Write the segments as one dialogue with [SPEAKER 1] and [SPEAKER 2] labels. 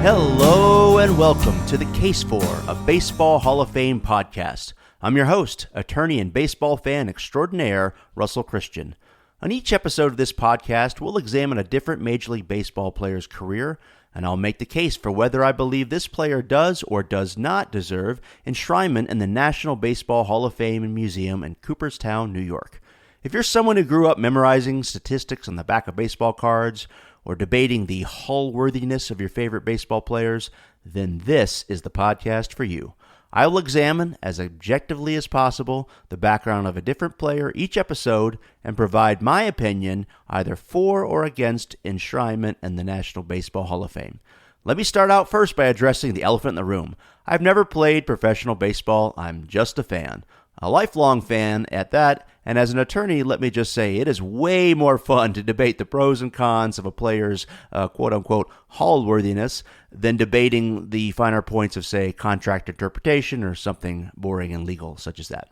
[SPEAKER 1] Hello and welcome to the Case for a Baseball Hall of Fame podcast. I'm your host, attorney and baseball fan extraordinaire, Russell Christian. On each episode of this podcast, we'll examine a different Major League Baseball player's career, and I'll make the case for whether I believe this player does or does not deserve enshrinement in the National Baseball Hall of Fame and Museum in Cooperstown, New York. If you're someone who grew up memorizing statistics on the back of baseball cards, or debating the Hall-worthiness of your favorite baseball players, then this is the podcast for you. I will examine, as objectively as possible, the background of a different player each episode and provide my opinion either for or against enshrinement in the National Baseball Hall of Fame. Let me start out first by addressing the elephant in the room. I've never played professional baseball. I'm just a fan. A lifelong fan at that, and as an attorney, let me just say it is way more fun to debate the pros and cons of a player's quote-unquote Hall-worthiness than debating the finer points of, say, contract interpretation or something boring and legal such as that.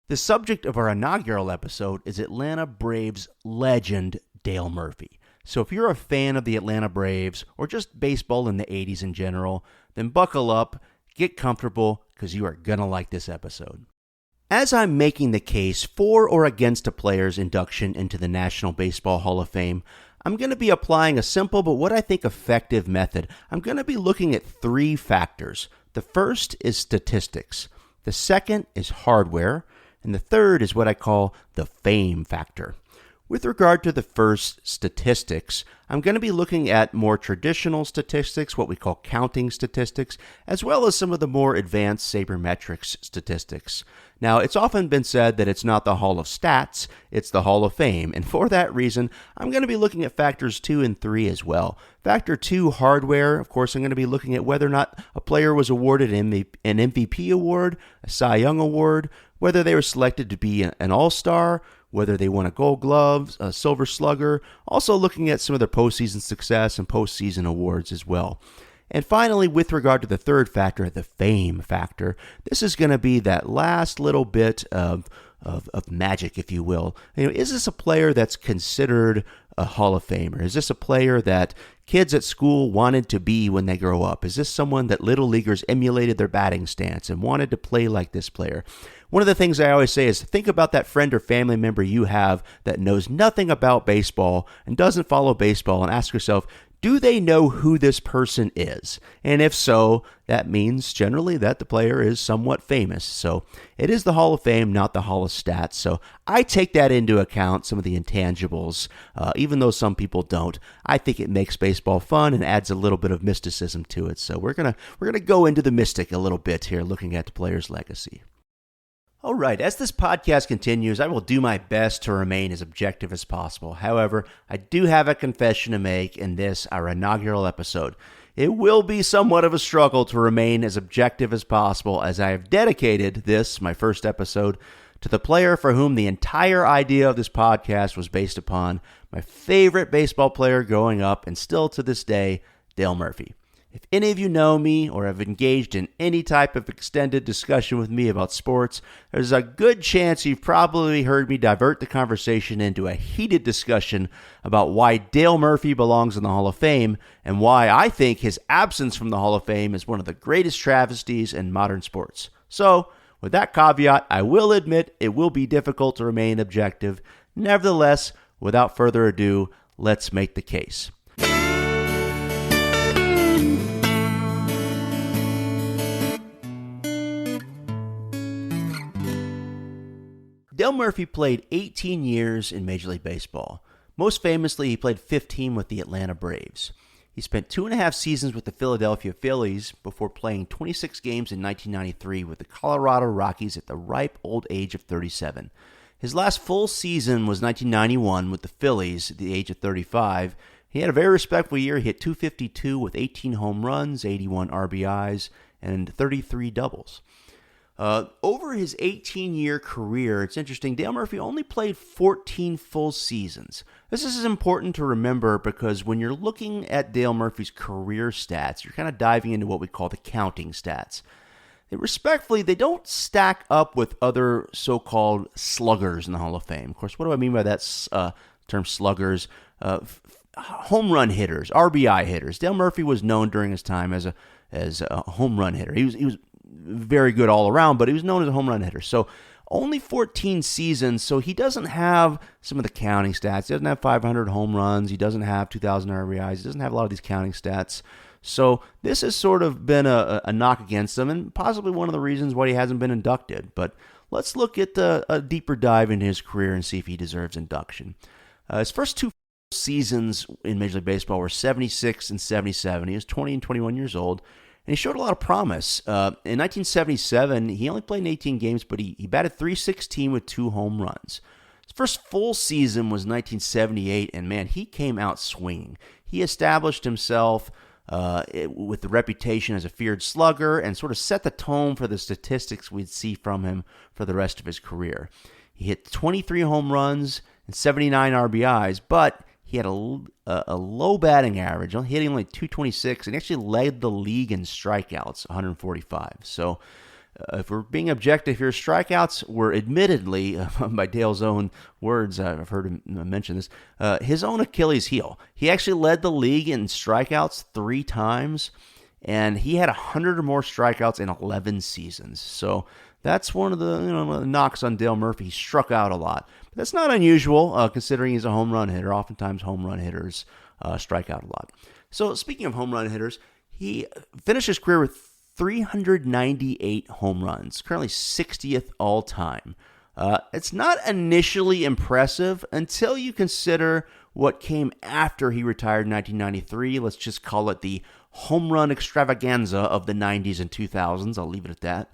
[SPEAKER 1] The subject of our inaugural episode is Atlanta Braves legend Dale Murphy. So if you're a fan of the Atlanta Braves, or just baseball in the 80s in general, then buckle up, get comfortable, because you are going to like this episode. As I'm making the case for or against a player's induction into the National Baseball Hall of Fame, I'm going to be applying a simple but what I think effective method. I'm going to be looking at three factors. The first is statistics. The second is hardware. And the third is what I call the fame factor. With regard to the first, statistics, I'm going to be looking at more traditional statistics, what we call counting statistics, as well as some of the more advanced sabermetrics statistics. Now, it's often been said that it's not the Hall of Stats, it's the Hall of Fame, and for that reason, I'm going to be looking at factors 2 and 3 as well. Factor 2, hardware, of course, I'm going to be looking at whether or not a player was awarded an MVP award, a Cy Young award, whether they were selected to be an All-Star, whether they won a Gold Glove, a Silver Slugger, also looking at some of their postseason success and postseason awards as well. And finally, with regard to the third factor, the fame factor, this is going to be that last little bit of magic, if you will. Is this a player that's considered a Hall of Famer? Is this a player that kids at school wanted to be when they grow up? Is this someone that little leaguers emulated their batting stance and wanted to play like this player? One of the things I always say is think about that friend or family member you have that knows nothing about baseball and doesn't follow baseball, and ask yourself, do they know who this person is? And if so, that means generally that the player is somewhat famous. So it is the Hall of Fame, not the Hall of Stats. So I take that into account, some of the intangibles, even though some people don't. I think it makes baseball fun and adds a little bit of mysticism to it. So we're gonna go into the mystic a little bit here, looking at the player's legacy. All right, as this podcast continues, I will do my best to remain as objective as possible. However, I do have a confession to make in this, our inaugural episode. It will be somewhat of a struggle to remain as objective as possible, as I have dedicated this, my first episode, to the player for whom the entire idea of this podcast was based upon, my favorite baseball player growing up and still to this day, Dale Murphy. If any of you know me or have engaged in any type of extended discussion with me about sports, there's a good chance you've probably heard me divert the conversation into a heated discussion about why Dale Murphy belongs in the Hall of Fame and why I think his absence from the Hall of Fame is one of the greatest travesties in modern sports. So, with that caveat, I will admit it will be difficult to remain objective. Nevertheless, without further ado, let's make the case. Dale Murphy played 18 years in Major League Baseball. Most famously, he played 15 with the Atlanta Braves. He spent 2.5 seasons with the Philadelphia Phillies before playing 26 games in 1993 with the Colorado Rockies at the ripe old age of 37. His last full season was 1991 with the Phillies at the age of 35. He had a very respectable year. He hit .252 with 18 home runs, 81 RBIs, and 33 doubles. Over his 18-year career, it's interesting, Dale Murphy only played 14 full seasons. This is important to remember because when you're looking at Dale Murphy's career stats, you're kind of diving into what we call the counting stats. Respectfully, they don't stack up with other so-called sluggers in the Hall of Fame. Of course, what do I mean by that term sluggers? home run hitters, RBI hitters. Dale Murphy was known during his time as a home run hitter. He was very good all around, but he was known as a home run hitter. So only 14 seasons, so he doesn't have some of the counting stats. He doesn't have 500 home runs. He doesn't have 2,000 RBIs. He doesn't have a lot of these counting stats. So this has sort of been a knock against him, and possibly one of the reasons why he hasn't been inducted. But let's look at a deeper dive into his career and see if he deserves induction. His first 2 seasons in Major League Baseball were 76 and 77. He was 20 and 21 years old, and he showed a lot of promise. In 1977, he only played in 18 games, but he batted .316 with 2 home runs. His first full season was 1978, and man, he came out swinging. He established himself with the reputation as a feared slugger and sort of set the tone for the statistics we'd see from him for the rest of his career. He hit 23 home runs and 79 RBIs, but he had a low batting average, hitting only .226, and he actually led the league in strikeouts, 145. So if we're being objective here, strikeouts were admittedly, by Dale's own words, I've heard him mention this, his own Achilles heel. He actually led the league in strikeouts 3 times, and he had 100 or more strikeouts in 11 seasons. So that's one of the knocks on Dale Murphy. He struck out a lot. But that's not unusual, considering he's a home run hitter. Oftentimes home run hitters strike out a lot. So speaking of home run hitters, he finished his career with 398 home runs, currently 60th all time. It's not initially impressive until you consider what came after he retired in 1993. Let's just call it the home run extravaganza of the 90s and 2000s. I'll leave it at that.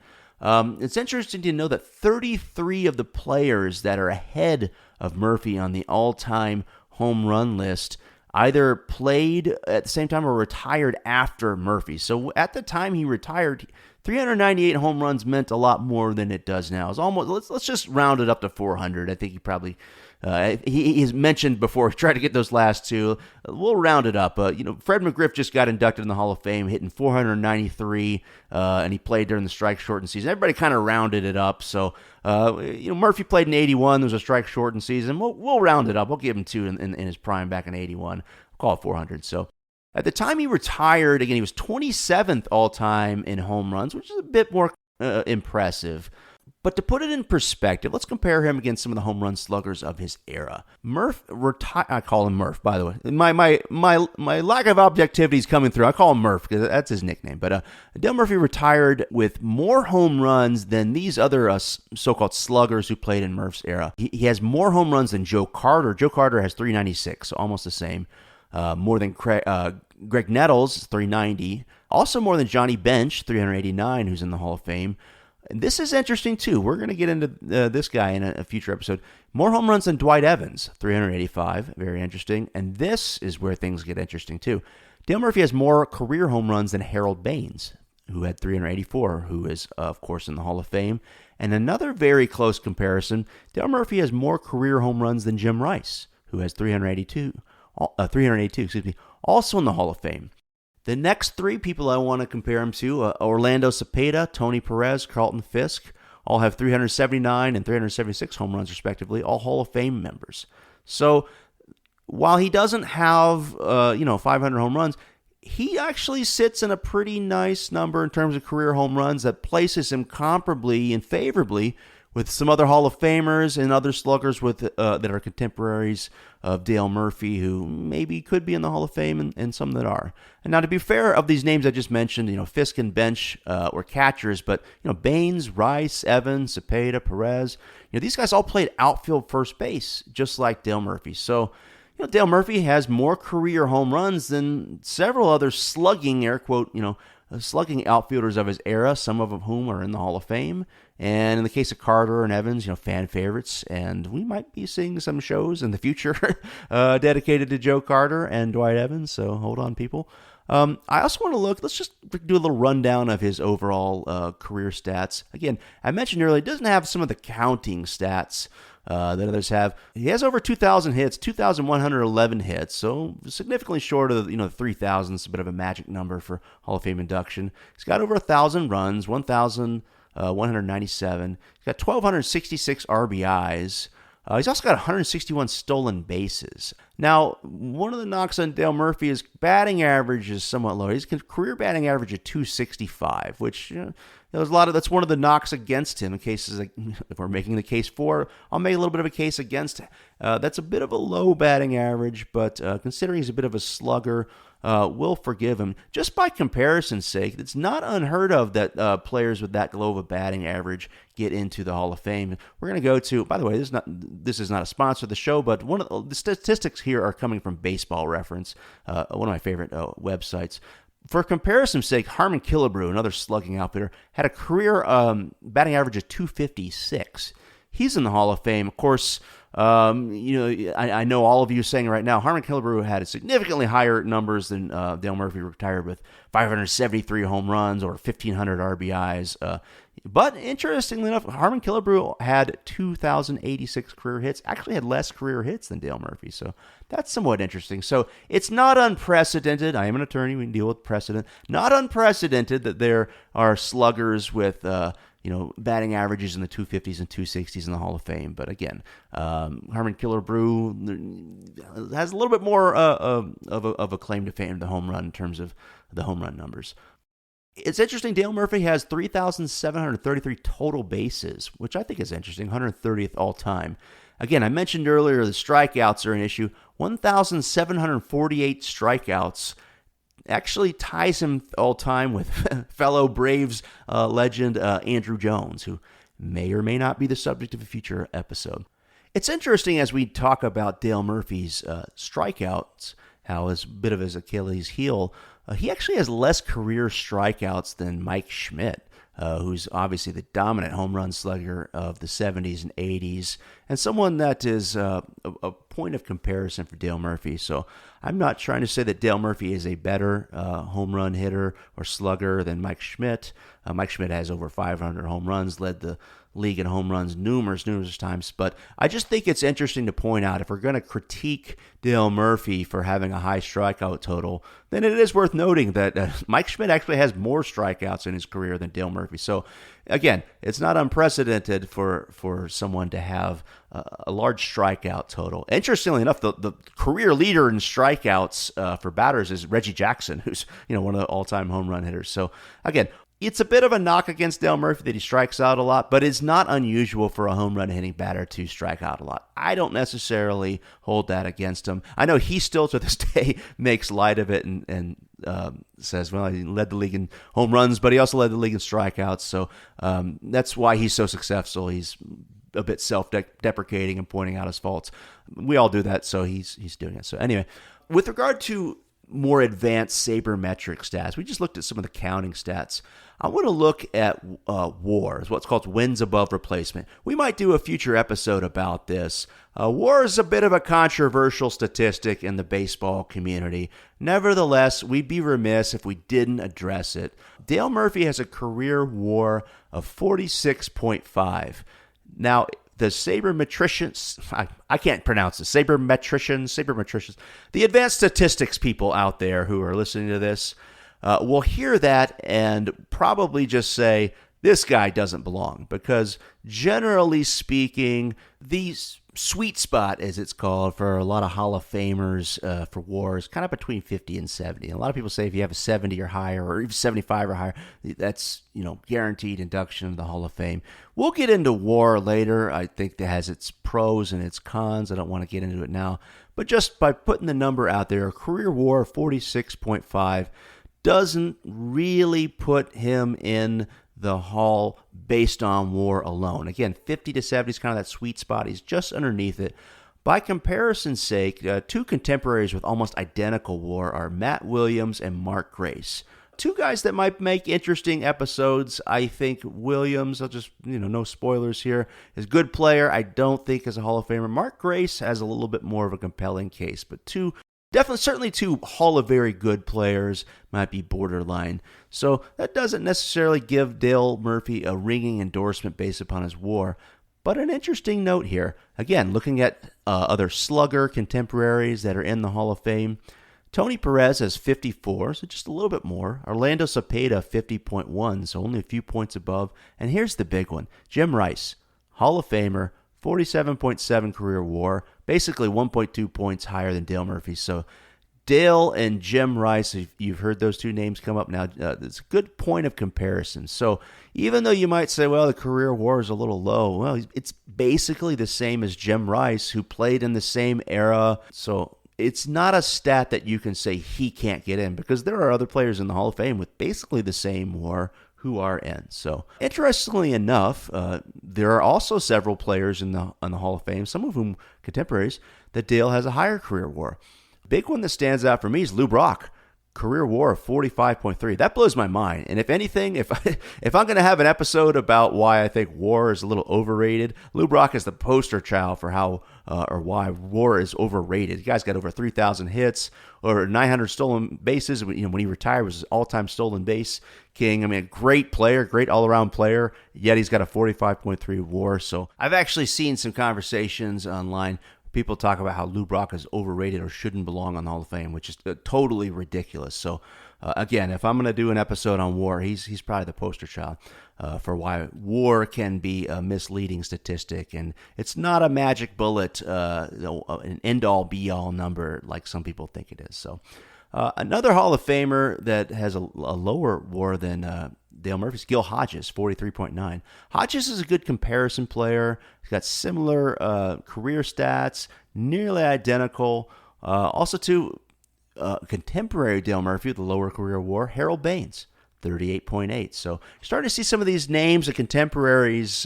[SPEAKER 1] It's interesting to know that 33 of the players that are ahead of Murphy on the all-time home run list either played at the same time or retired after Murphy. So at the time he retired, 398 home runs meant a lot more than it does now. It's almost, let's just round it up to 400. I think he probably he's mentioned before. He tried to get those last 2. We'll round it up. Fred McGriff just got inducted in the Hall of Fame, hitting 493, and he played during the strike-shortened season. Everybody kind of rounded it up. So Murphy played in 81. There was a strike-shortened season. We'll round it up. We'll give him 2 in his prime back in 81. We'll call it 400. So at the time he retired, again, he was 27th all-time in home runs, which is a bit more impressive. But to put it in perspective, let's compare him against some of the home run sluggers of his era. I call him Murph, by the way. My lack of objectivity is coming through. I call him Murph because that's his nickname. But Dale Murphy retired with more home runs than these other so-called sluggers who played in Murph's era. He has more home runs than Joe Carter. Joe Carter has 396, so almost the same. More than Greg Nettles, 390. Also more than Johnny Bench, 389, who's in the Hall of Fame. And this is interesting, too. We're going to get into this guy in a future episode. More home runs than Dwight Evans, 385. Very interesting. And this is where things get interesting, too. Dale Murphy has more career home runs than Harold Baines, who had 384, who is, of course, in the Hall of Fame. And another very close comparison, Dale Murphy has more career home runs than Jim Rice, who has 382, also in the Hall of Fame. The next 3 people I want to compare him to, Orlando Cepeda, Tony Perez, Carlton Fisk, all have 379 and 376 home runs respectively, all Hall of Fame members. So while he doesn't have 500 home runs, he actually sits in a pretty nice number in terms of career home runs that places him comparably and favorably with some other Hall of Famers and other sluggers that are contemporaries of Dale Murphy, who maybe could be in the Hall of Fame, and some that are. And now, to be fair, of these names I just mentioned, Fisk and Bench were catchers, but Baines, Rice, Evans, Cepeda, Perez, these guys all played outfield first base, just like Dale Murphy. So, Dale Murphy has more career home runs than several other slugging, air quote, slugging outfielders of his era, some of whom are in the Hall of Fame. And in the case of Carter and Evans, fan favorites. And we might be seeing some shows in the future dedicated to Joe Carter and Dwight Evans. So hold on, people. I also want to let's just do a little rundown of his overall career stats. Again, I mentioned earlier, he doesn't have some of the counting stats that others have. He has over 2,000 hits, 2,111 hits, so significantly short of 3,000. It's a bit of a magic number for Hall of Fame induction. He's got over 1,000 runs, 1,197. He's got 1,266 RBIs. He's also got 161 stolen bases. Now, one of the knocks on Dale Murphy is batting average is somewhat low. He's career batting average of 265, which there's a lot of, that's one of the knocks against him. In cases like, if we're making the case for, I'll make a little bit of a case against. That's a bit of a low batting average, but considering he's a bit of a slugger, we'll forgive him. Just by comparison's sake, it's not unheard of that players with that low of a batting average get into the Hall of Fame. We're going to go to, by the way, this is not a sponsor of the show, but one of the statistics here are coming from Baseball Reference, one of my favorite websites. For comparison's sake, Harmon Killebrew, another slugging outfitter, had a career batting average of 256. He's in the Hall of Fame. Of course, I know all of you saying right now, Harmon Killebrew had significantly higher numbers than Dale Murphy, retired with 573 home runs or 1,500 RBIs. But interestingly enough, Harmon Killebrew had 2,086 career hits, actually had less career hits than Dale Murphy. So that's somewhat interesting. So it's not unprecedented. I am an attorney. We can deal with precedent. Not unprecedented that there are sluggers with batting averages in the 250s and 260s in the Hall of Fame. But again, Harmon Killebrew has a little bit more of a claim to fame, the home run, in terms of the home run numbers. It's interesting, Dale Murphy has 3,733 total bases, which I think is interesting, 130th all time. Again, I mentioned earlier the strikeouts are an issue. 1,748 strikeouts actually ties him all time with fellow Braves legend Andrew Jones, who may or may not be the subject of a future episode. It's interesting as we talk about Dale Murphy's strikeouts, how it's a bit of his Achilles heel. He actually has less career strikeouts than Mike Schmidt, who's obviously the dominant home run slugger of the 70s and 80s, and someone that is a point of comparison for Dale Murphy. So I'm not trying to say that Dale Murphy is a better home run hitter or slugger than Mike Schmidt. Mike Schmidt has over 500 home runs, led the league in home runs numerous times. But I just think it's interesting to point out, if we're going to critique Dale Murphy for having a high strikeout total, then it is worth noting that Mike Schmidt actually has more strikeouts in his career than Dale Murphy. So again, it's not unprecedented for someone to have a large strikeout total. Interestingly enough, the career leader in strikeouts for batters is Reggie Jackson, who's one of the all-time home run hitters. So again, it's a bit of a knock against Dale Murphy that he strikes out a lot, but it's not unusual for a home run hitting batter to strike out a lot. I don't necessarily hold that against him. I know he still to this day makes light of it and says, well, he led the league in home runs, but he also led the league in strikeouts. So that's why he's so successful. He's a bit self-deprecating and pointing out his faults. We all do that, so he's doing it. So anyway, with regard to more advanced sabermetric stats, we just looked at some of the counting stats. I want to look at WAR, what's called wins above replacement. We might do a future episode about this. WAR is a bit of a controversial statistic in the baseball community. Nevertheless, we'd be remiss if we didn't address it. Dale Murphy has a career WAR of 46.5. Now, the sabermetricians, I can't pronounce it, sabermetricians, the advanced statistics people out there who are listening to this will hear that and probably just say, this guy doesn't belong, because generally speaking, the sweet spot, as it's called, for a lot of Hall of Famers for WAR is kind of between 50 and 70. And a lot of people say if you have a 70 or higher, or even 75 or higher, that's guaranteed induction into the Hall of Fame. We'll get into WAR later. I think that has its pros and its cons. I don't want to get into it now. But just by putting the number out there, a career WAR of 46.5 doesn't really put him in the Hall based on WAR alone. Again, 50 to 70 is kind of that sweet spot. He's just underneath it. By comparison's sake, two contemporaries with almost identical WAR are Matt Williams and Mark Grace. Two guys that might make interesting episodes. I think Williams, I'll just, no spoilers here, is a good player. I don't think is a Hall of Famer. Mark Grace has a little bit more of a compelling case, but certainly two Hall of Very Good players might be borderline. So that doesn't necessarily give Dale Murphy a ringing endorsement based upon his WAR. But an interesting note here, again, looking at other slugger contemporaries that are in the Hall of Fame. Tony Perez has 54, so just a little bit more. Orlando Cepeda, 50.1, so only a few points above. And here's the big one. Jim Rice, Hall of Famer, 47.7 career WAR, basically 1.2 points higher than Dale Murphy. So Dale and Jim Rice, if you've heard those two names come up now, it's a good point of comparison. So even though you might say, well, the career WAR is a little low, well, it's basically the same as Jim Rice, who played in the same era. So it's not a stat that you can say he can't get in, because there are other players in the Hall of Fame with basically the same WAR who are in. So interestingly enough, there are also several players in the Hall of Fame, some of whom contemporaries, that Dale has a higher career WAR. Big one that stands out for me is Lou Brock, career WAR of 45.3. That blows my mind. And if anything, if I'm going to have an episode about why I think WAR is a little overrated, Lou Brock is the poster child for how or why WAR is overrated. The guy's got over 3,000 hits or 900 stolen bases. When he retired, was his all-time stolen base king. I mean, a great player, great all-around player, yet he's got a 45.3 WAR. So I've actually seen some conversations online. People talk about how Lou Brock is overrated or shouldn't belong on the Hall of Fame, which is totally ridiculous. So, again, if I'm going to do an episode on WAR, he's probably the poster child for why WAR can be a misleading statistic. And it's not a magic bullet, an end-all, be-all number like some people think it is. So, another Hall of Famer that has a lower WAR than Dale Murphy's Gil Hodges, 43.9. Hodges is a good comparison player. He's got similar career stats, nearly identical. Also to contemporary Dale Murphy with the lower career WAR, Harold Baines, 38.8. So you're starting to see some of these names of contemporaries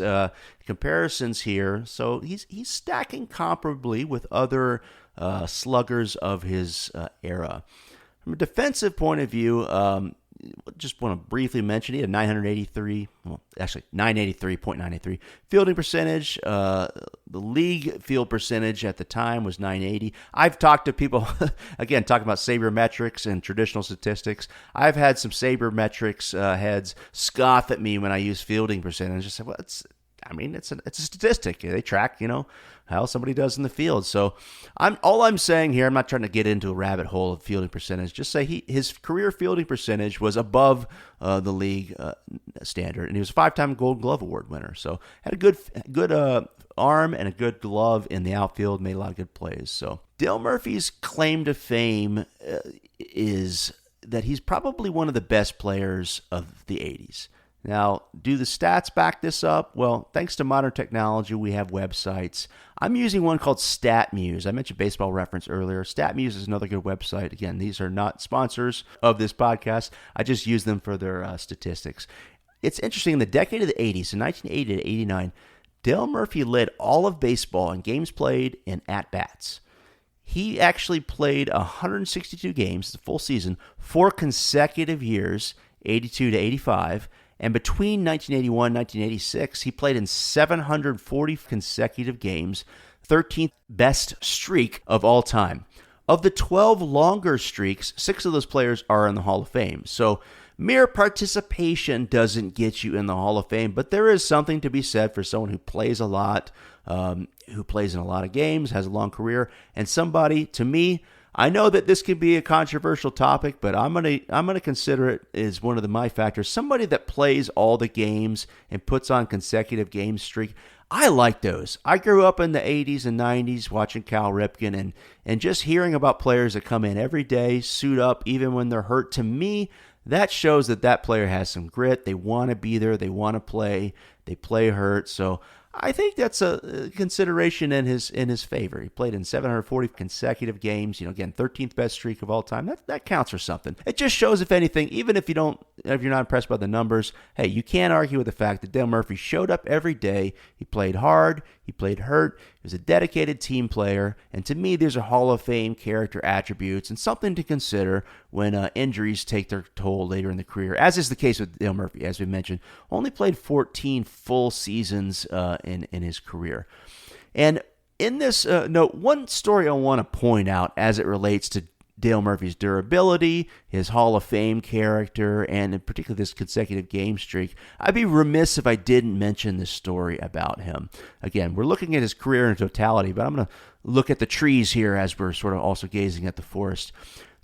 [SPEAKER 1] comparisons here. So he's stacking comparably with other sluggers of his era. From a defensive point of view, just want to briefly mention he had 983.93 fielding percentage. The league field percentage at the time was 980. I've talked to people, again, talking about sabermetrics and traditional statistics. I've had some sabermetrics heads scoff at me when I use fielding percentage. Just say, well, it's a statistic. They track, how somebody does in the field. So all I'm saying here, I'm not trying to get into a rabbit hole of fielding percentage. Just say his career fielding percentage was above the league standard, and he was a 5-time Gold Glove Award winner. So had a good arm and a good glove in the outfield, made a lot of good plays. So Dale Murphy's claim to fame is that he's probably one of the best players of the 80s. Now, do the stats back this up? Well, thanks to modern technology, we have websites. I'm using one called StatMuse. I mentioned Baseball Reference earlier. StatMuse is another good website. Again, these are not sponsors of this podcast. I just use them for their statistics. It's interesting, in the decade of the 80s, in 1980 to 89, Dale Murphy led all of baseball in games played and at-bats. He actually played 162 games, the full season, 4 consecutive years, 82 to 85, and between 1981 and 1986, he played in 740 consecutive games, 13th best streak of all time. Of the 12 longer streaks, 6 of those players are in the Hall of Fame. So mere participation doesn't get you in the Hall of Fame, but there is something to be said for someone who plays a lot, who plays in a lot of games, has a long career, and somebody, to me, I know that this could be a controversial topic, but I'm gonna consider it as one of my factors. Somebody that plays all the games and puts on consecutive game streak. I like those. I grew up in the 80s and 90s watching Cal Ripken and just hearing about players that come in every day, suit up even when they're hurt. To me, that shows that player has some grit. They want to be there. They want to play. They play hurt. So I think that's a consideration in his favor. He played in 740 consecutive games. Again, 13th best streak of all time. That counts for something. It just shows, if anything, even if you're not impressed by the numbers, hey, you can't argue with the fact that Dale Murphy showed up every day. He played hard. He played hurt. He was a dedicated team player. And to me, there's a Hall of Fame character attributes and something to consider when injuries take their toll later in the career, as is the case with Dale Murphy. As we mentioned, only played 14 full seasons in his career. And in this note, one story I want to point out as it relates to Dale Murphy's durability, his Hall of Fame character, and in particular this consecutive game streak. I'd be remiss if I didn't mention this story about him. Again, we're looking at his career in totality, but I'm going to look at the trees here as we're sort of also gazing at the forest.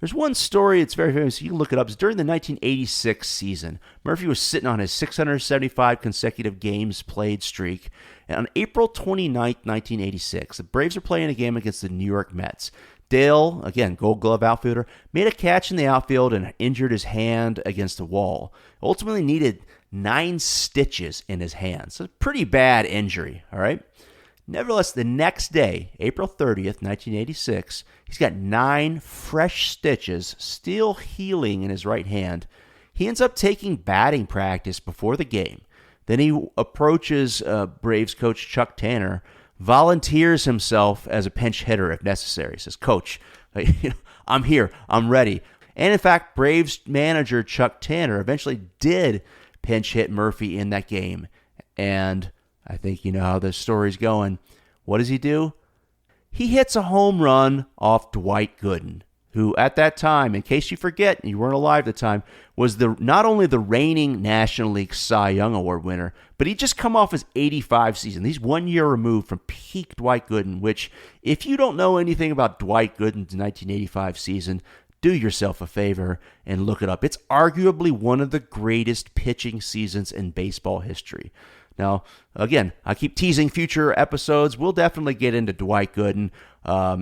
[SPEAKER 1] There's one story, it's very famous, you can look it up. It's during the 1986 season. Murphy was sitting on his 675 consecutive games played streak. And on April 29th, 1986, the Braves are playing a game against the New York Mets. Dale, again, Gold Glove outfielder, made a catch in the outfield and injured his hand against the wall. Ultimately needed 9 stitches in his hand. So pretty bad injury, all right? Nevertheless, the next day, April 30th, 1986, he's got 9 fresh stitches still healing in his right hand. He ends up taking batting practice before the game. Then he approaches Braves coach Chuck Tanner, volunteers himself as a pinch hitter if necessary. He says, "Coach, I'm here. I'm ready." And in fact, Braves manager Chuck Tanner eventually did pinch hit Murphy in that game. And I think you know how this story's going. What does he do? He hits a home run off Dwight Gooden, who at that time, in case you forget, you weren't alive at the time, was not only the reigning National League Cy Young Award winner, but he'd just come off his 85 season. He's 1 year removed from peak Dwight Gooden, which, if you don't know anything about Dwight Gooden's 1985 season, do yourself a favor and look it up. It's arguably one of the greatest pitching seasons in baseball history. Now, again, I keep teasing future episodes. We'll definitely get into Dwight Gooden.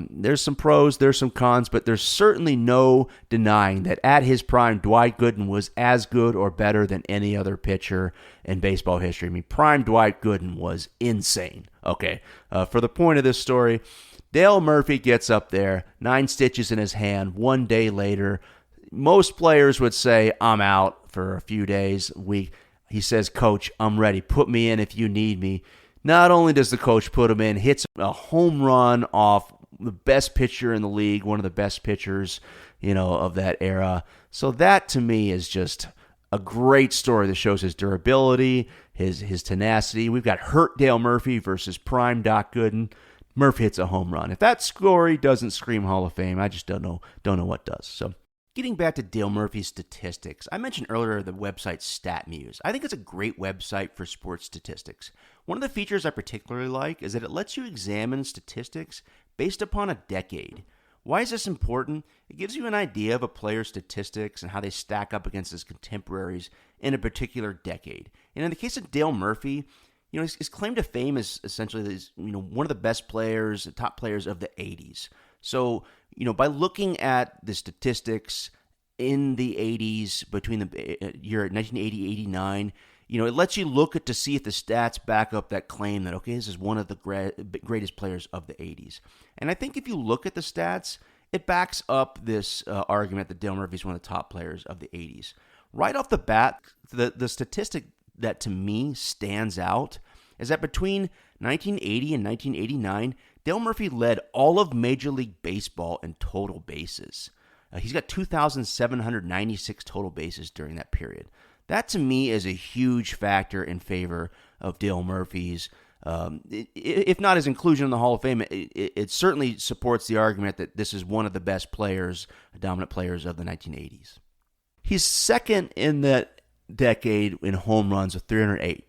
[SPEAKER 1] There's some pros, there's some cons, but there's certainly no denying that at his prime, Dwight Gooden was as good or better than any other pitcher in baseball history. I mean, prime Dwight Gooden was insane. Okay, for the point of this story, Dale Murphy gets up there, 9 stitches in his hand. 1 day later, most players would say, "I'm out for a few days, a week." He says, "Coach, I'm ready. Put me in if you need me." Not only does the coach put him in, hits a home run off the best pitcher in the league, one of the best pitchers, of that era. So that to me is just a great story that shows his durability, his tenacity. We've got hurt Dale Murphy versus prime Doc Gooden. Murphy hits a home run. If that story doesn't scream Hall of Fame, I just don't know what does. So, getting back to Dale Murphy's statistics, I mentioned earlier the website StatMuse. I think it's a great website for sports statistics. One of the features I particularly like is that it lets you examine statistics based upon a decade. Why is this important? It gives you an idea of a player's statistics and how they stack up against his contemporaries in a particular decade. And in the case of Dale Murphy, his claim to fame is essentially that he's, one of the best players, the top players of the 80s. So, by looking at the statistics in the 80s between the year 1980-89, it lets you look at to see if the stats back up that claim that, okay, this is one of the greatest players of the 80s. And I think if you look at the stats, it backs up this argument that Dale Murphy is one of the top players of the 80s. Right off the bat, the statistic that to me stands out is that between 1980 and 1989, Dale Murphy led all of Major League Baseball in total bases. He's got 2,796 total bases during that period. That to me is a huge factor in favor of Dale Murphy's, if not his inclusion in the Hall of Fame, it certainly supports the argument that this is one of the best players, dominant players of the 1980s. He's second in that decade in home runs with 308.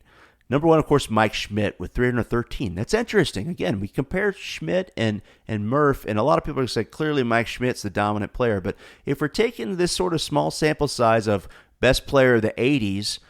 [SPEAKER 1] Number one, of course, Mike Schmidt with 313. That's interesting. Again, we compare Schmidt and Murph, and a lot of people are going to say clearly Mike Schmidt's the dominant player. But if we're taking this sort of small sample size of best player of the 80s,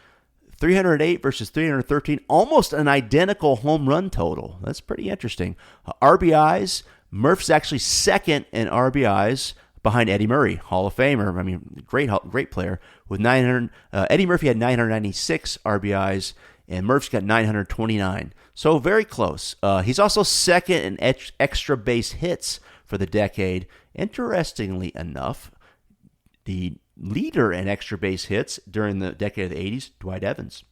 [SPEAKER 1] 308 versus 313, almost an identical home run total. That's pretty interesting. RBIs, Murph's actually second in RBIs behind Eddie Murray, Hall of Famer. I mean, great player. With 900, Eddie Murphy had 996 RBIs, and Murph's got 929. So very close. He's also second in extra base hits for the decade. Interestingly enough, the leader in extra base hits during the decade of the 80s, Dwight Evans.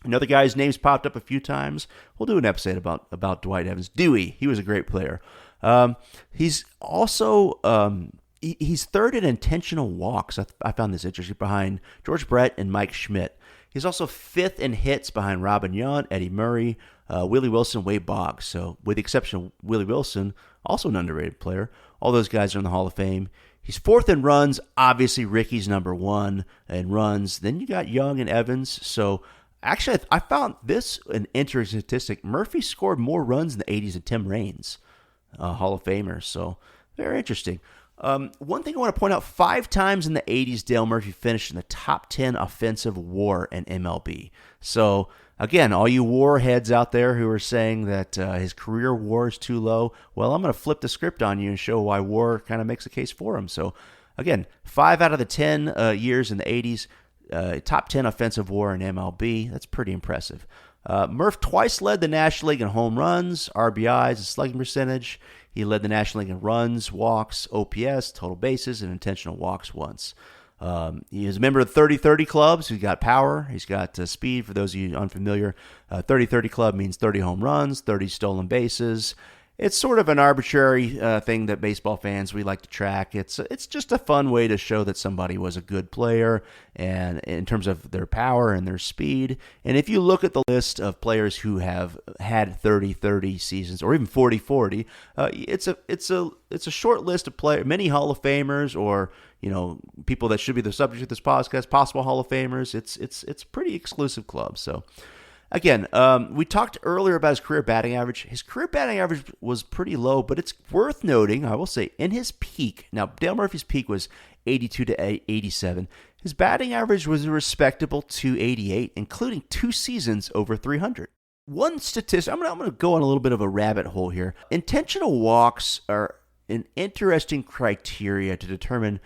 [SPEAKER 1] Another guy's name's popped up a few times. We'll do an episode about Dwight Evans. Dewey, he was a great player. He's also he's third in intentional walks. I found this interesting, behind George Brett and Mike Schmidt. He's also fifth in hits behind Robin Yount, Eddie Murray, Willie Wilson, Wade Boggs. So with the exception of Willie Wilson, also an underrated player, all those guys are in the Hall of Fame. He's fourth in runs. Obviously, Ricky's number one in runs. Then you got Young and Evans. So actually, I found this an interesting statistic. Murphy scored more runs in the 80s than Tim Raines, Hall of Famer. So very interesting. One thing I want to point out, 5 times in the 80s, Dale Murphy finished in the top 10 offensive WAR in MLB. So, again, all you WAR heads out there who are saying that his career WAR is too low, well, I'm going to flip the script on you and show why WAR kind of makes a case for him. So, again, 5 out of the 10 years in the 80s, top 10 offensive WAR in MLB. That's pretty impressive. Murph twice led the National League in home runs, RBIs, and slugging percentage. He led the National League in runs, walks, OPS, total bases, and intentional walks once. He is a member of the 30-30 clubs. He's got power. He's got speed. For those of you unfamiliar, 30-30 club means 30 home runs, 30 stolen bases. It's sort of an arbitrary thing that baseball fans, we like to track. It's just a fun way to show that somebody was a good player, and in terms of their power and their speed. And if you look at the list of players who have had 30-30 seasons or even 40-40, it's a short list of players, many Hall of Famers, or people that should be the subject of this podcast, possible Hall of Famers. It's a pretty exclusive club. So. Again, we talked earlier about his career batting average. His career batting average was pretty low, but it's worth noting, I will say, in his peak. Now, Dale Murphy's peak was 82 to 87. His batting average was a respectable 288, including 2 seasons over 300. One statistic, I'm going to go on a little bit of a rabbit hole here. Intentional walks are an interesting criteria to determine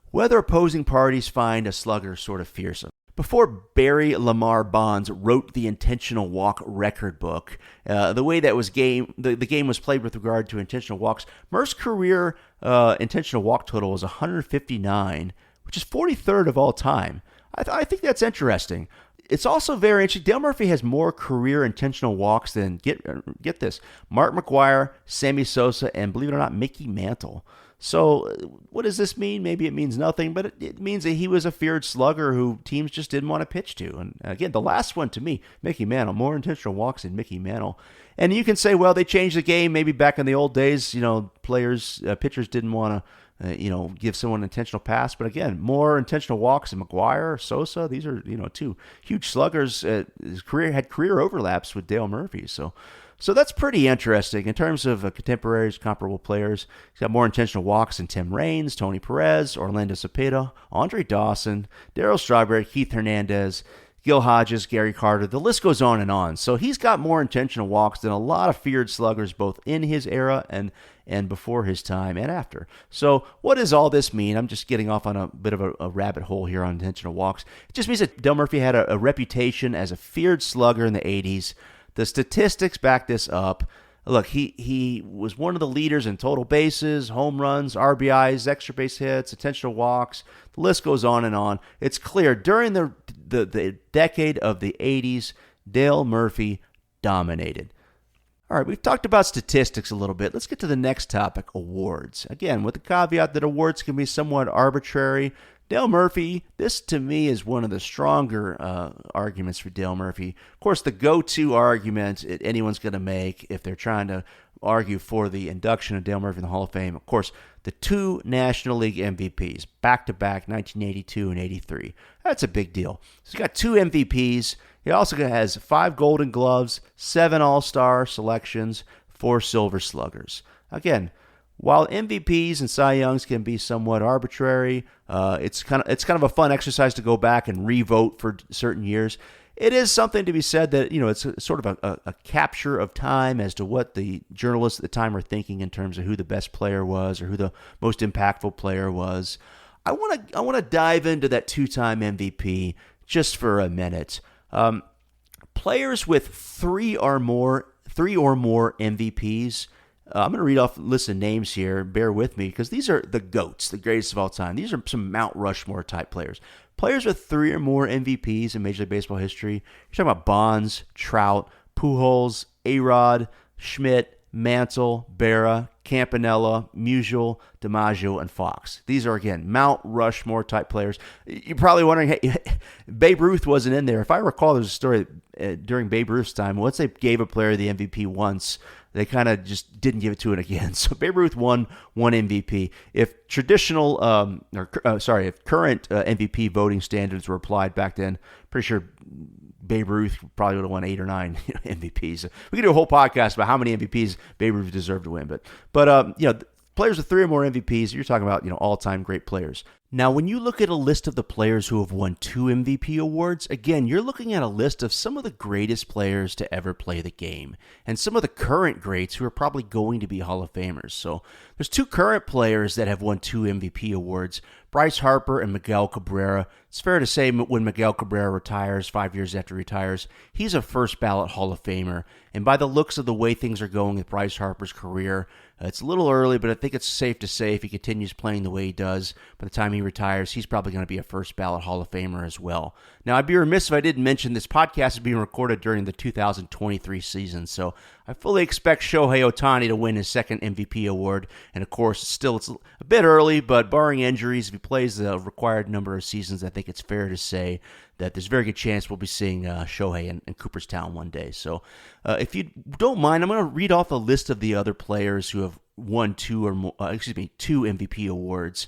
[SPEAKER 1] whether opposing parties find a slugger sort of fearsome. Before Barry Lamar Bonds wrote the intentional walk record book, the way that the game was played with regard to intentional walks, Murph's career intentional walk total was 159, which is 43rd of all time. I think that's interesting. It's also very interesting. Dale Murphy has more career intentional walks than, get this, Mark McGwire, Sammy Sosa, and believe it or not, Mickey Mantle. So what does this mean? Maybe it means nothing, but it means that he was a feared slugger who teams just didn't want to pitch to. And again, the last one to me, Mickey Mantle, more intentional walks than Mickey Mantle. And you can say, well, they changed the game. Maybe back in the old days, pitchers didn't want to, give someone an intentional pass. But again, more intentional walks than McGwire, Sosa. These are, 2 huge sluggers. His career had career overlaps with Dale Murphy. So that's pretty interesting. In terms of contemporaries, comparable players, he's got more intentional walks than Tim Raines, Tony Perez, Orlando Cepeda, Andre Dawson, Darryl Strawberry, Keith Hernandez, Gil Hodges, Gary Carter. The list goes on and on. So he's got more intentional walks than a lot of feared sluggers, both in his era and before his time and after. So what does all this mean? I'm just getting off on a bit of a rabbit hole here on intentional walks. It just means that Dale Murphy had a reputation as a feared slugger in the 80s. The statistics back this up. Look, he was one of the leaders in total bases, home runs, RBIs, extra base hits, intentional walks. The list goes on and on. It's clear during the decade of the 80s, Dale Murphy dominated. All right, we've talked about statistics a little bit. Let's get to the next topic, awards. Again, with the caveat that awards can be somewhat arbitrary. Dale Murphy, this to me is one of the stronger arguments for Dale Murphy. Of course, the go-to argument anyone's going to make if they're trying to argue for the induction of Dale Murphy in the Hall of Fame, of course, the 2 National League MVPs, back-to-back, 1982 and 83. That's a big deal. So he's got 2 MVPs. He also has 5 Golden Gloves, 7 All-Star selections, 4 Silver Sluggers. Again, while MVPs and Cy Youngs can be somewhat arbitrary, it's kind of a fun exercise to go back and re-vote for certain years. It is something to be said that it's sort of a capture of time as to what the journalists at the time were thinking in terms of who the best player was or who the most impactful player was. I want to dive into that 2-time MVP just for a minute. Players with 3 or more MVPs. I'm going to read off a list of names here. Bear with me because these are the GOATs, the greatest of all time. These are some Mount Rushmore type players. Players with 3 or more MVPs in Major League Baseball history. You're talking about Bonds, Trout, Pujols, A-Rod, Schmidt, Mantle, Berra, Campanella, Musial, DiMaggio, and Fox. These are, again, Mount Rushmore type players. You're probably wondering, hey, Babe Ruth wasn't in there. If I recall, there's a story during Babe Ruth's time. Once they gave a player the MVP once, they kind of just didn't give it to it again. So Babe Ruth won one MVP. If current MVP voting standards were applied back then, pretty sure Babe Ruth probably would have won 8 or 9 MVPs. We could do a whole podcast about how many MVPs Babe Ruth deserved to win. But players with 3 or more MVPs, you're talking about, all-time great players. Now, when you look at a list of the players who have won 2 MVP awards, again, you're looking at a list of some of the greatest players to ever play the game, and some of the current greats who are probably going to be Hall of Famers. So there's 2 current players that have won 2 MVP awards, Bryce Harper and Miguel Cabrera. It's fair to say when Miguel Cabrera retires, 5 years after he retires, he's a first-ballot Hall of Famer. And by the looks of the way things are going with Bryce Harper's career, it's a little early, but I think it's safe to say if he continues playing the way he does, by the time he retires, he's probably going to be a first-ballot Hall of Famer as well. Now, I'd be remiss if I didn't mention this podcast is being recorded during the 2023 season, so I fully expect Shohei Ohtani to win his second MVP award. And of course, it's a bit early, but barring injuries, if he plays the required number of seasons, I think it's fair to say that there's a very good chance we'll be seeing Shohei in Cooperstown one day. So if you don't mind, I'm going to read off a list of the other players who have won 2 MVP awards.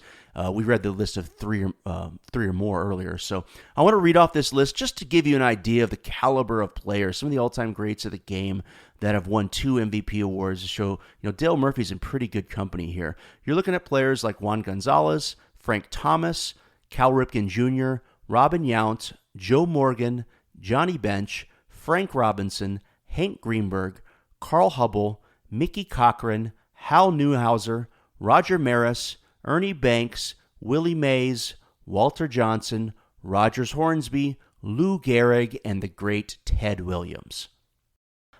[SPEAKER 1] We read the list of 3 or more earlier. So I want to read off this list just to give you an idea of the caliber of players, some of the all-time greats of the game that have won 2 MVP awards to show, Dale Murphy's in pretty good company here. You're looking at players like Juan Gonzalez, Frank Thomas, Cal Ripken Jr., Robin Yount, Joe Morgan, Johnny Bench, Frank Robinson, Hank Greenberg, Carl Hubble, Mickey Cochran, Hal Newhouser, Roger Maris, Ernie Banks, Willie Mays, Walter Johnson, Rogers Hornsby, Lou Gehrig, and the great Ted Williams.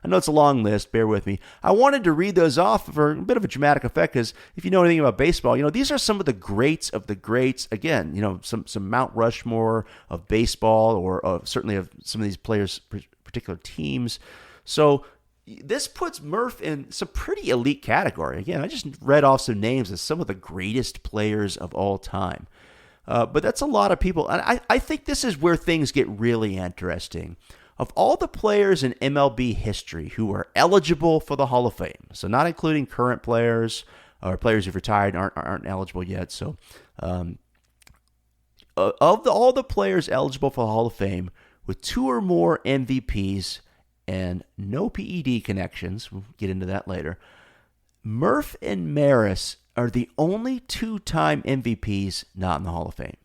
[SPEAKER 1] I know it's a long list, bear with me. I wanted to read those off for a bit of a dramatic effect because if you know anything about baseball, these are some of the greats of the greats. Again, some Mount Rushmore of baseball or certainly of some of these players' particular teams. So this puts Murph in some pretty elite category. Again, I just read off some names of some of the greatest players of all time. But that's a lot of people. And I think this is where things get really interesting. Of all the players in MLB history who are eligible for the Hall of Fame, so not including current players or players who've retired aren't eligible yet. So all the players eligible for the Hall of Fame with 2 or more MVPs and no PED connections, we'll get into that later, Murph and Maris are the only 2-time MVPs not in the Hall of Fame.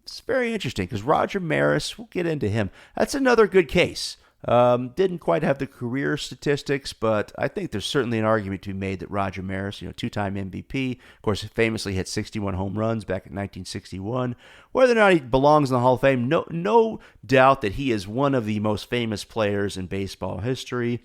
[SPEAKER 1] It's very interesting because Roger Maris, we'll get into him. That's another good case. Didn't quite have the career statistics, but I think there's certainly an argument to be made that Roger Maris, 2-time MVP, of course, famously hit 61 home runs back in 1961. Whether or not he belongs in the Hall of Fame, no doubt that he is one of the most famous players in baseball history.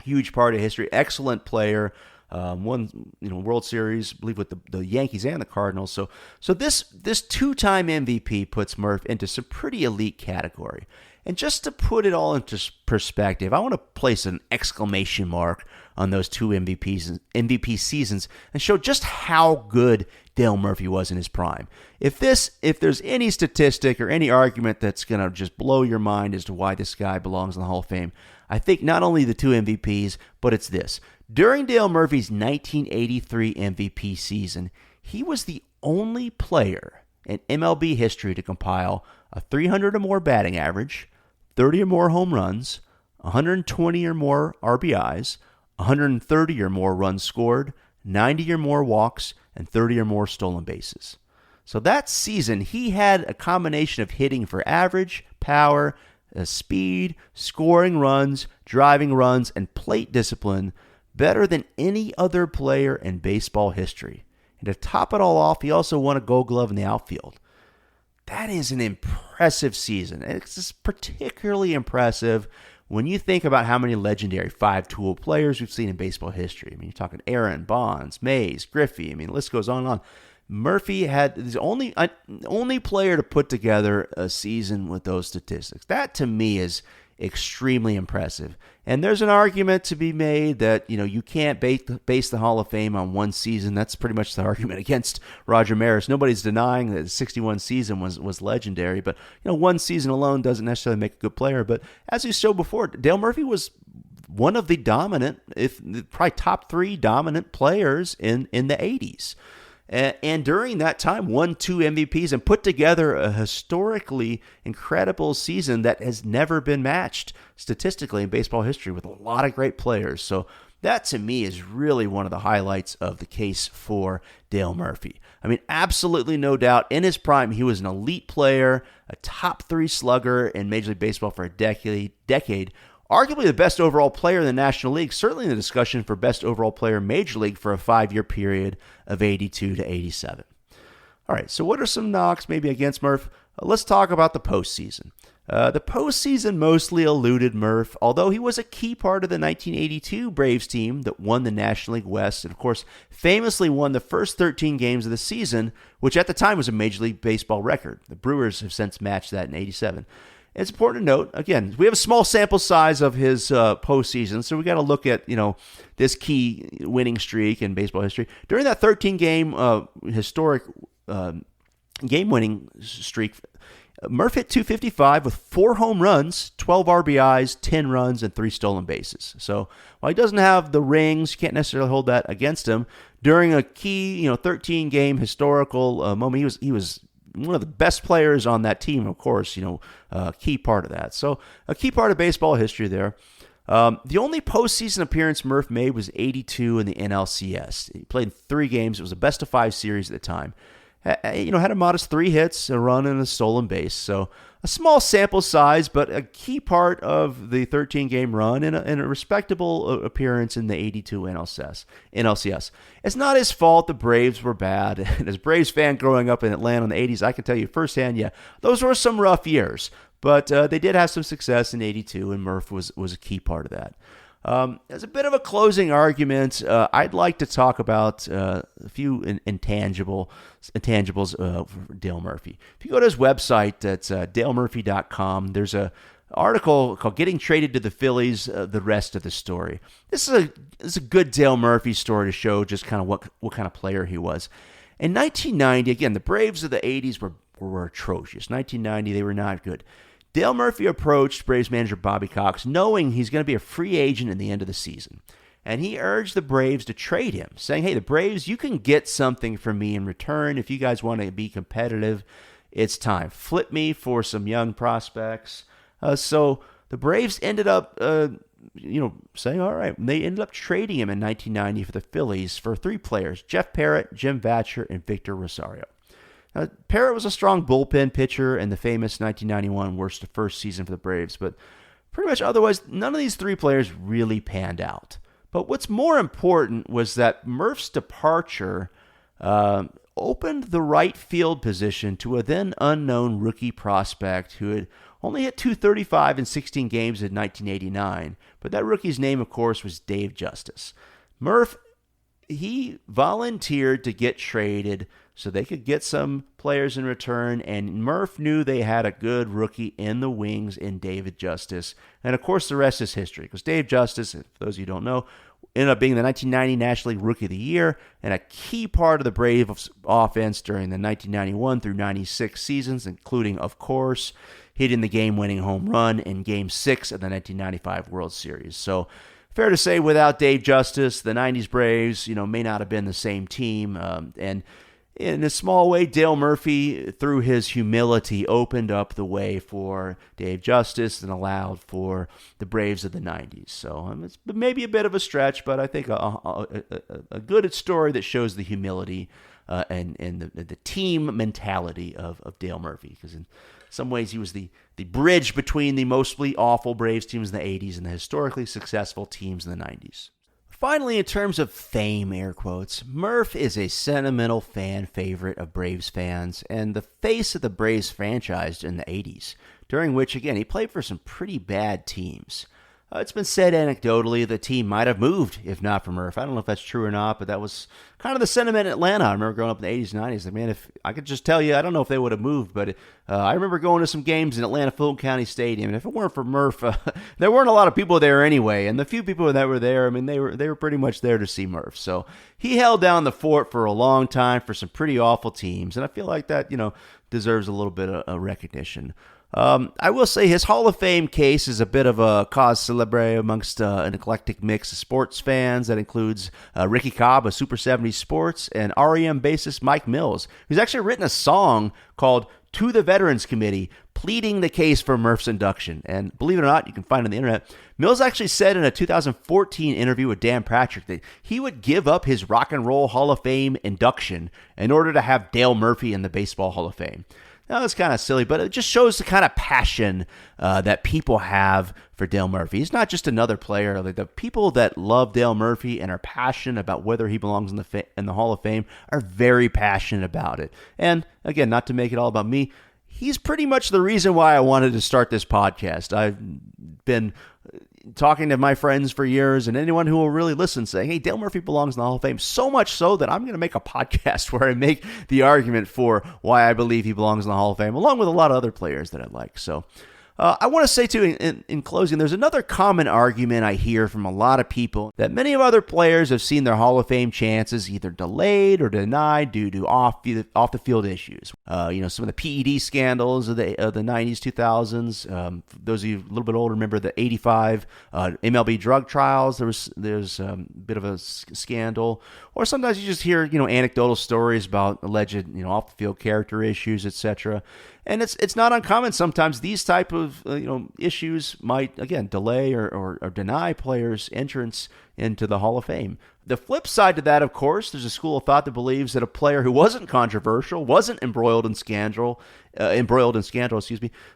[SPEAKER 1] Huge part of history. Excellent player. Won World Series, I believe, with the Yankees and the Cardinals. So this 2-time MVP puts Murph into some pretty elite category. And just to put it all into perspective, I want to place an exclamation mark on those 2 MVP seasons and show just how good Dale Murphy was in his prime. If there's any statistic or any argument that's going to just blow your mind as to why this guy belongs in the Hall of Fame, I think not only the 2 MVPs, but it's this. During Dale Murphy's 1983 MVP season, he was the only player in MLB history to compile a 300 or more batting average, 30 or more home runs, 120 or more RBIs, 130 or more runs scored, 90 or more walks, and 30 or more stolen bases. So that season, he had a combination of hitting for average, power, speed, scoring runs, driving runs, and plate discipline better than any other player in baseball history. And to top it all off, he also won a Gold Glove in the outfield. That is an impressive season. It's just particularly impressive when you think about how many legendary 5-tool players we've seen in baseball history. I mean, you're talking Aaron, Bonds, Mays, Griffey. I mean, the list goes on and on. Murphy had the only player to put together a season with those statistics. That, to me, is extremely impressive. And there's an argument to be made that, you can't base the Hall of Fame on one season. That's pretty much the argument against Roger Maris. Nobody's denying that the 61 season was legendary, but, one season alone doesn't necessarily make a good player. But as you showed before, Dale Murphy was one of the dominant, probably top 3 dominant players in the 80s. And during that time, won 2 MVPs and put together a historically incredible season that has never been matched statistically in baseball history with a lot of great players. So That, to me, is really one of the highlights of the case for Dale Murphy. I mean, absolutely no doubt, in his prime, he was an elite player, a top 3 slugger in Major League Baseball for a decade, arguably the best overall player in the National League, certainly in the discussion for best overall player in Major League for a 5-year period of 82 to 87. All right, so what are some knocks maybe against Murph? Let's talk about the postseason. The postseason mostly eluded Murph, although he was a key part of the 1982 Braves team that won the National League West and, of course, famously won the first 13 games of the season, which at the time was a Major League Baseball record. The Brewers have since matched that in 87. It's important to note, again, we have a small sample size of his postseason, so we got to look at, this key winning streak in baseball history. During that 13-game historic game-winning streak, Murph hit .255 with 4 home runs, 12 RBIs, 10 runs, and 3 stolen bases. So while he doesn't have the rings, you can't necessarily hold that against him. During a key, 13-game historical moment, he was one of the best players on that team, of course, a key part of that. So a key part of baseball history there. The only postseason appearance Murph made was 82 in the NLCS. He played in 3 games. It was a best-of-5 series at the time. Had a modest 3 hits, a run, and a stolen base. So a small sample size, but a key part of the 13-game run and a respectable appearance in the 82 NLCS. It's not his fault the Braves were bad. And as a Braves fan growing up in Atlanta in the 80s, I can tell you firsthand, those were some rough years. But they did have some success in 82, and Murph was a key part of that. As a bit of a closing argument, I'd like to talk about a few intangibles for Dale Murphy. If you go to his website, that's dalemurphy.com, there's an article called Getting Traded to the Phillies, the rest of the story. This is a good Dale Murphy story to show just kind of what kind of player he was. In 1990, again, the Braves of the 80s were atrocious. 1990, they were not good. Dale Murphy approached Braves manager Bobby Cox knowing he's going to be a free agent at the end of the season. And he urged the Braves to trade him, saying, hey, the Braves, you can get something from me in return. If you guys want to be competitive, it's time. Flip me for some young prospects. So the Braves ended up, saying, all right. And they ended up trading him in 1990 for the Phillies for 3 players, Jeff Parrott, Jim Vatcher, and Victor Rosario. Now, Parrott was a strong bullpen pitcher in the famous 1991 worst first season for the Braves, but pretty much otherwise, none of these 3 players really panned out. But what's more important was that Murph's departure opened the right field position to a then unknown rookie prospect who had only hit .235 in 16 games in 1989. But that rookie's name, of course, was Dave Justice. Murph, he volunteered to get traded so they could get some players in return, and Murph knew they had a good rookie in the wings in David Justice. And, of course, the rest is history, because Dave Justice, for those of you who don't know, ended up being the 1990 National League Rookie of the Year and a key part of the Braves offense during the 1991 through 96 seasons, including, of course, hitting the game-winning home run in Game 6 of the 1995 World Series. So, fair to say, without Dave Justice, the 90s Braves, may not have been the same team, and in a small way, Dale Murphy, through his humility, opened up the way for Dave Justice and allowed for the Braves of the 90s. So it's maybe a bit of a stretch, but I think a good story that shows the humility and the team mentality of Dale Murphy. Because in some ways, he was the bridge between the mostly awful Braves teams in the 80s and the historically successful teams in the 90s. Finally, in terms of fame, air quotes, Murph is a sentimental fan favorite of Braves fans and the face of the Braves franchise in the 80s, during which, again, he played for some pretty bad teams. It's been said anecdotally the team might have moved if not for Murph. I don't know if that's true or not, but that was kind of the sentiment in Atlanta. I remember growing up in the 80s and 90s. Like, man, if I could just tell you, I don't know if they would have moved, but I remember going to some games in Atlanta Fulton County Stadium, and if it weren't for Murph, there weren't a lot of people there anyway. And the few people that were there, I mean, they were pretty much there to see Murph. So he held down the fort for a long time for some pretty awful teams, and I feel like that, deserves a little bit of recognition. I will say his Hall of Fame case is a bit of a cause célèbre amongst an eclectic mix of sports fans that includes Ricky Cobb of Super 70 Sports and REM bassist Mike Mills, who's actually written a song called to the Veterans Committee pleading the case for Murph's induction. And believe it or not, you can find it on the internet. Mills actually said in a 2014 interview with Dan Patrick that he would give up his Rock and Roll Hall of Fame induction in order to have Dale Murphy in the Baseball Hall of Fame. Now, that's kind of silly, but it just shows the kind of passion that people have for Dale Murphy. He's not just another player. Like, the people that love Dale Murphy and are passionate about whether he belongs in the Hall of Fame are very passionate about it. And again, not to make it all about me, he's pretty much the reason why I wanted to start this podcast. I've been talking to my friends for years, and anyone who will really listen saying, hey, Dale Murphy belongs in the Hall of Fame, so much so that I'm going to make a podcast where I make the argument for why I believe he belongs in the Hall of Fame, along with a lot of other players that I like. So I want to say, too, in closing, there's another common argument I hear from a lot of people that many of other players have seen their Hall of Fame chances either delayed or denied due to off-the-field issues. Some of the PED scandals of the 90s, 2000s. Those of you a little bit older remember the 85 MLB drug trials. There's a bit of a scandal. Or sometimes you just hear, anecdotal stories about alleged, off-the-field character issues, etc. And it's not uncommon sometimes these type of issues might, again, delay or deny players entrance into the Hall of Fame. The flip side to that, of course, there's a school of thought that believes that a player who wasn't controversial, wasn't embroiled in scandal,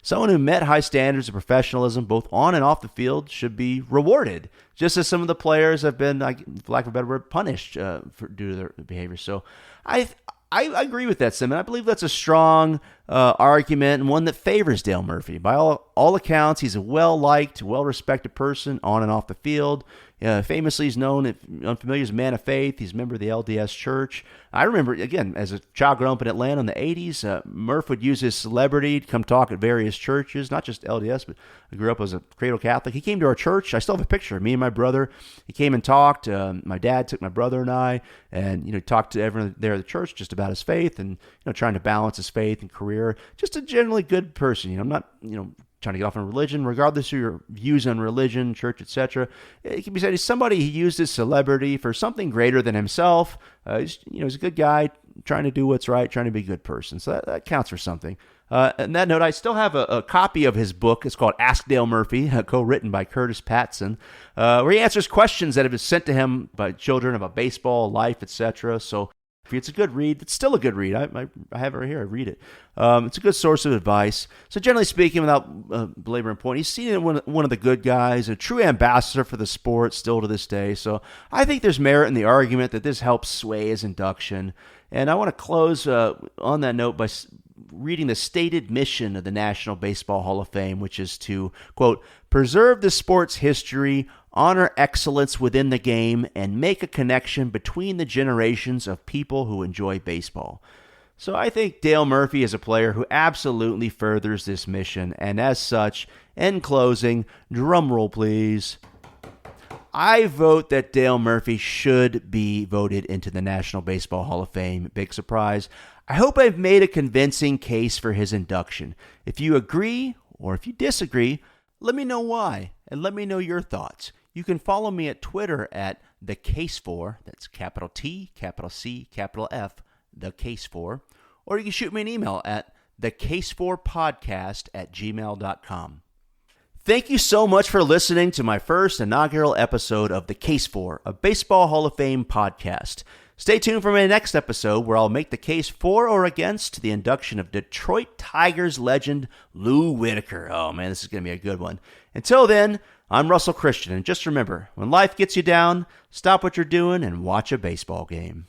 [SPEAKER 1] someone who met high standards of professionalism both on and off the field should be rewarded, just as some of the players have been, for lack of a better word, punished due to their behavior. So I agree with that sentiment. I believe that's a strong argument and one that favors Dale Murphy. By all accounts, he's a well-liked, well-respected person on and off the field. Famously, he's known, if unfamiliar, as a man of faith. He's a member of the LDS Church. I remember, again, as a child growing up in Atlanta in the 80s, Murph would use his celebrity to come talk at various churches, not just LDS, but I grew up as a cradle Catholic. He came to our church. I still have a picture of me and my brother. He came and talked. My dad took my brother and I, and talked to everyone there at the church just about his faith and trying to balance his faith and career. Just a generally good person. I'm not trying to get off on religion, regardless of your views on religion, church, etc. It can be said he's somebody who used his celebrity for something greater than himself. He's a good guy, trying to do what's right, trying to be a good person. So that counts for something. On that note, I still have a copy of his book. It's called Ask Dale Murphy, co-written by Curtis Patson, where he answers questions that have been sent to him by children about baseball, life, etc. So it's a good read. It's still a good read. I have it right here. I read it. It's a good source of advice. So generally speaking, without belaboring point, he's seen as one of the good guys, a true ambassador for the sport still to this day. So I think there's merit in the argument that this helps sway his induction. And I want to close on that note by reading the stated mission of the National Baseball Hall of Fame, which is to, quote, preserve the sport's history, honor excellence within the game, and make a connection between the generations of people who enjoy baseball. So I think Dale Murphy is a player who absolutely furthers this mission, and as such, in closing, drum roll please, I vote that Dale Murphy should be voted into the National Baseball Hall of Fame. Big surprise. I hope I've made a convincing case for his induction. If you agree or if you disagree, let me know why and let me know your thoughts. You can follow me at Twitter at TheCase4, that's capital T, capital C, capital F, TheCase4, or you can shoot me an email at thecase4podcast@gmail.com. Thank you so much for listening to my first inaugural episode of The Case For, a Baseball Hall of Fame podcast. Stay tuned for my next episode where I'll make the case for or against the induction of Detroit Tigers legend Lou Whitaker. Oh man, this is going to be a good one. Until then, I'm Russell Christian, and just remember, when life gets you down, stop what you're doing and watch a baseball game.